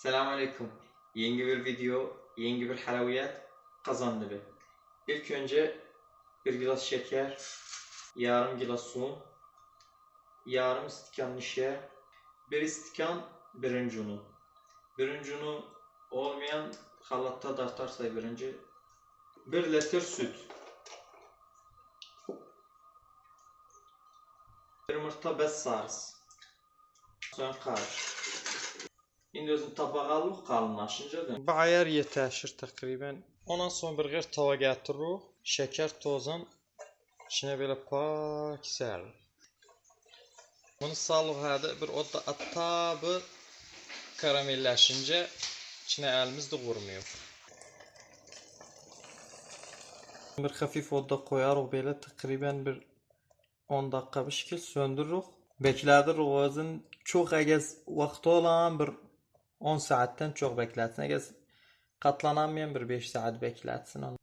Selamünaleyküm. Yeni bir video, yeni bir halaviyat kazandı be. İlk önce bir gilas şeker, yarım gilas un, yarım stikan nişe, bir stikan birinci unu. Birinci unu olmayan halatta dartarsa birinci. 1 litre süt. Bir yumurta 5 sarısı. Sonra karış. Şimdi özün tabağa alıp kalınlaşınca da. Bu ayar yeterli takriben. Ondan sonra bir yer tava getiririk. Şeker tozun içine böyle pak serdik. Bunu salıqada bir odda atabı karamelləşince içine elimiz de vurmuyor. Bir hafif odda koyarıq böyle takriben bir 10 dakika bir şekil söndürürük. Bekledik özün çok egez vakti olan bir 10 saatten çok bekletsin. Egez katlanamayan bir 5 saat bekletsin onu.